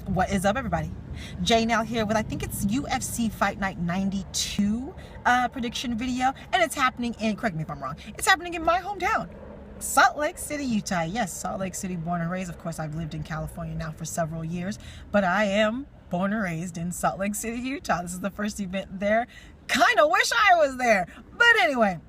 What is up, everybody? Jay now here with, I think it's UFC Fight Night 92 prediction video, and it's happening in, correct me if I'm wrong, it's happening in my hometown, Salt Lake City, Utah. Yes, Salt Lake City, born and raised. Of course, I've lived in California now for several years, but I am born and raised in Salt Lake City, Utah. This is the first event there. Kind of wish I was there, but anyway.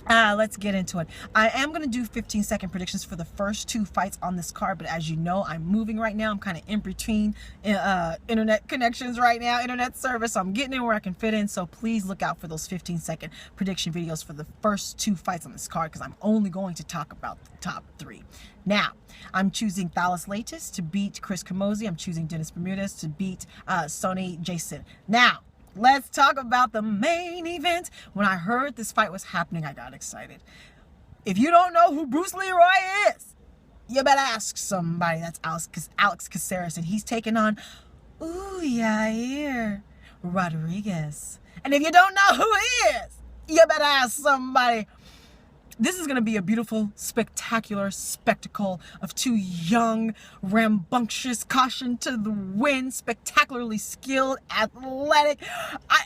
Let's get into it. I am going to do 15-second predictions for the first two fights on this card, but as you know, I'm moving right now. I'm kind of in between internet connections right now, internet service. So I'm getting in where I can fit in, so please look out for those 15-second prediction videos for the first two fights on this card, because I'm only going to talk about the top three. Now, I'm choosing Thales Latis to beat Chris Camozzi. I'm choosing Dennis Bermudez to beat Sonny Jason. Now, let's talk about the main event. When I heard this fight was happening, I got excited. If you don't know who Bruce Leroy is, you better ask somebody. That's Alex Caceres, and he's taking on Yair Rodriguez. And if you don't know who he is, you better ask somebody. This is going to be a beautiful, spectacular spectacle of two young, rambunctious, caution to the wind, spectacularly skilled, athletic.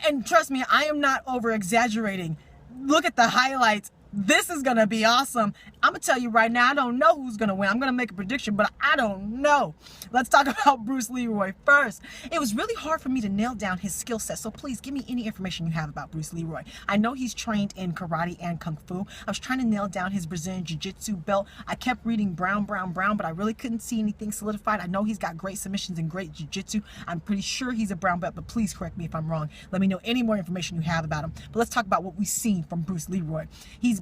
And trust me, I am not over-exaggerating. Look at the highlights. This is going to be awesome. I'm going to tell you right now, I don't know who's going to win. I'm going to make a prediction, but I don't know. Let's talk about Bruce Leroy first. It was really hard for me to nail down his skill set, so please give me any information you have about Bruce Leroy. I know he's trained in karate and kung fu. I was trying to nail down his Brazilian jiu-jitsu belt. I kept reading brown, but I really couldn't see anything solidified. I know he's got great submissions and great jiu-jitsu. I'm pretty sure he's a brown belt, but please correct me if I'm wrong. Let me know any more information you have about him. But let's talk about what we've seen from Bruce Leroy.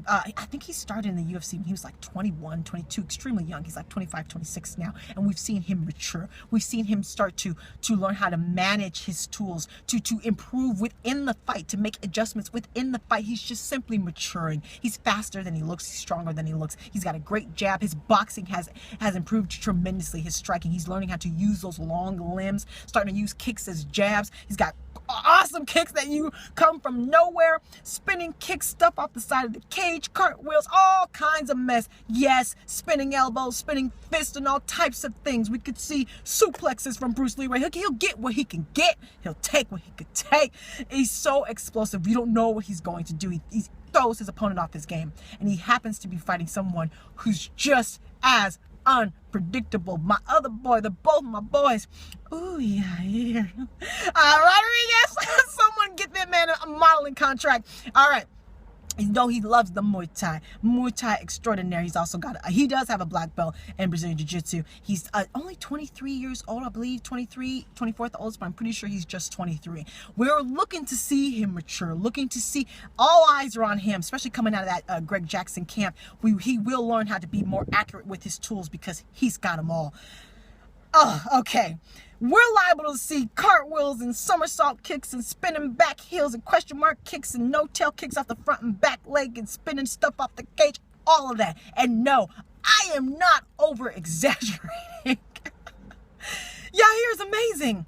I think he started in the UFC when he was like 21, 22, extremely young. He's like 25, 26 now, and we've seen him mature. We've seen him start to learn how to manage his tools, to improve within the fight, to make adjustments within the fight. He's just simply maturing. He's faster than he looks. He's stronger than he looks. He's got a great jab. His boxing has improved tremendously. His striking, he's learning how to use those long limbs, starting to use kicks as jabs. He's got awesome kicks that you come from nowhere, spinning kicks, stuff off the side of the cage, cartwheels, all kinds of mess. Yes, spinning elbows, spinning fists, and all types of things. We could see suplexes from Bruce Leroy. He'll get what he can get. He'll take what he could take. He's so explosive. You don't know what he's going to do. He throws his opponent off his game, and he happens to be fighting someone who's just as unpredictable. My other boy, they're both my boys. Ooh, yeah. Rodriguez, someone get that man a modeling contract. All right. You know he loves the Muay Thai extraordinaire. He's also got he does have a black belt in Brazilian Jiu-Jitsu. He's only 23 years old, I believe, 23, 24 the oldest, but I'm pretty sure he's just 23. We're looking to see him mature, looking to see, all eyes are on him, especially coming out of that Greg Jackson camp. He will learn how to be more accurate with his tools because he's got them all. Oh, okay. We're liable to see cartwheels and somersault kicks and spinning back heels and question mark kicks and no-tail kicks off the front and back leg and spinning stuff off the cage, all of that. And no, I am not over-exaggerating. Yair is amazing.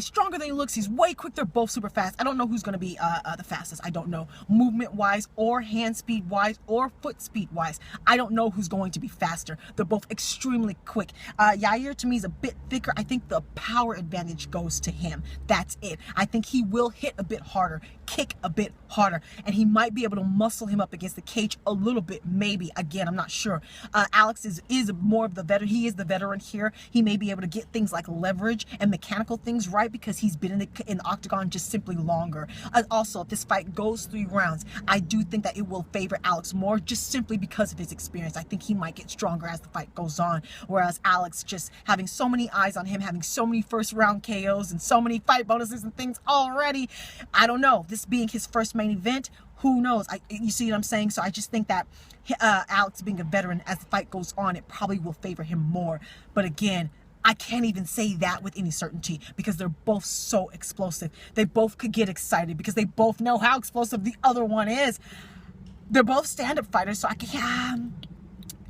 Stronger than he looks. He's way quick. They're both super fast. I don't know who's going to be the fastest. I don't know. Movement wise or hand speed wise or foot speed wise, I don't know who's going to be faster. They're both extremely quick. Yair to me is a bit thicker. I think the power advantage goes to him. That's it. I think he will hit a bit harder, kick a bit harder, and he might be able to muscle him up against the cage a little bit, maybe. Again, I'm not sure. Alex is more of the veteran. He is the veteran here. He may be able to get things like leverage and mechanical things right because he's been in the octagon just simply longer. Also, if this fight goes 3 rounds, I do think that it will favor Alex more just simply because of his experience. I think he might get stronger as the fight goes on, whereas Alex just having so many eyes on him, having so many first round KOs and so many fight bonuses and things already. I don't know. This being his first main event, who knows? You see what I'm saying? So I just think that Alex being a veteran, as the fight goes on, it probably will favor him more. But again, I can't even say that with any certainty because they're both so explosive. They both could get excited because they both know how explosive the other one is. They're both stand-up fighters, so I can,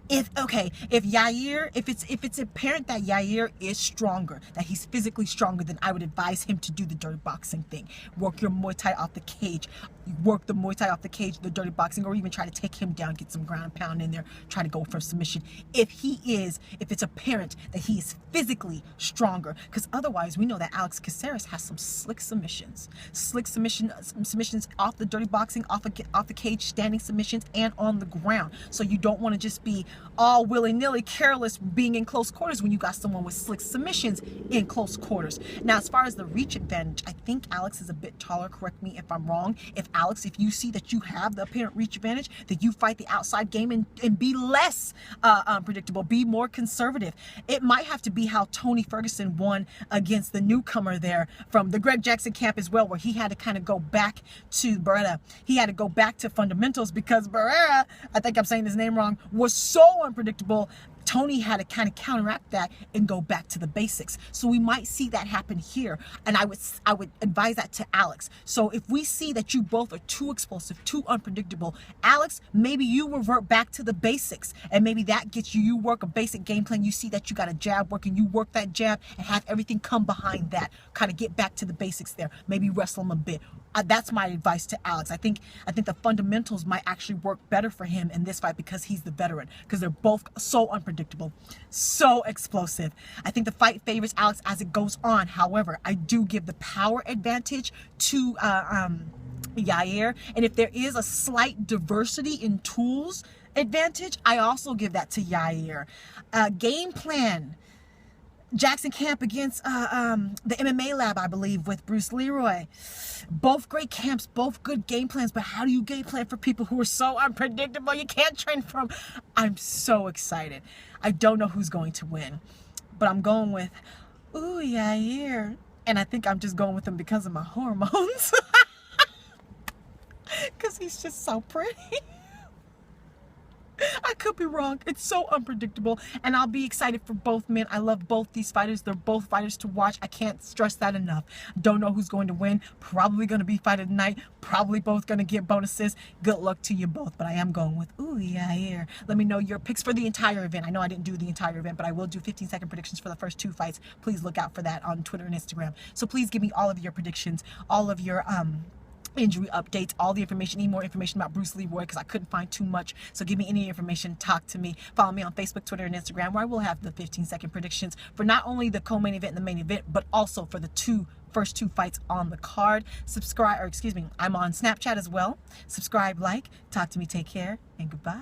if Yair, if it's apparent that Yair is stronger, that he's physically stronger, then I would advise him to do the dirty boxing thing. Work your Muay Thai off the cage. Work the Muay Thai off the cage, the dirty boxing, or even try to take him down, get some ground and pound in there, try to go for submission. If it's apparent that he is physically stronger, because otherwise we know that Alex Caceres has some slick submissions, submissions off the dirty boxing, off the cage, standing submissions, and on the ground. So you don't want to just be all willy-nilly, careless, being in close quarters when you got someone with slick submissions in close quarters. Now, as far as the reach advantage, I think Alex is a bit taller. Correct me if I'm wrong. If you see that you have the apparent reach advantage, that you fight the outside game and be less unpredictable, be more conservative. It might have to be how Tony Ferguson won against the newcomer there from the Greg Jackson camp as well, where he had to kind of go back to Barrera. He had to go back to fundamentals because Barrera, I think I'm saying his name wrong, was so unpredictable. Tony had to kind of counteract that and go back to the basics. So we might see that happen here. And I would advise that to Alex. So if we see that you both are too explosive, too unpredictable, Alex, maybe you revert back to the basics. And maybe that gets you work a basic game plan. You see that you got a jab working, you work that jab and have everything come behind that. Kind of get back to the basics there. Maybe wrestle him a bit. That's my advice to Alex. I think the fundamentals might actually work better for him in this fight because he's the veteran. Because they're both so unpredictable, so explosive. I think the fight favors Alex as it goes on. However, I do give the power advantage to Yair. And if there is a slight diversity in tools advantage, I also give that to Yair. Game plan. Jackson Camp against the MMA Lab, I believe, with Bruce Leroy. Both great camps, both good game plans, but how do you game plan for people who are so unpredictable you can't train from? I'm so excited. I don't know who's going to win, but I'm going with, ooh, Yair. And I think I'm just going with him because of my hormones. Because he's just so pretty. I could be wrong. It's so unpredictable, and I'll be excited for both men. I love both these fighters. They're both fighters to watch. I can't stress that enough. Don't know who's going to win. Probably going to be fight of the night. Probably both going to get bonuses. Good luck to you both, but I am going with, ooh, Yair. Let me know your picks for the entire event. I know I didn't do the entire event, but I will do 15-second predictions for the first two fights. Please look out for that on Twitter and Instagram. So please give me all of your predictions, all of your injury updates, all the information. Need more information about Bruce Leroy because I couldn't find too much. So give me any information, talk to me. Follow me on Facebook, Twitter, and Instagram, where I will have the 15-second predictions for not only the co-main event and the main event, but also for the first two fights on the card. I'm on Snapchat as well. Subscribe, like, talk to me, take care, and goodbye.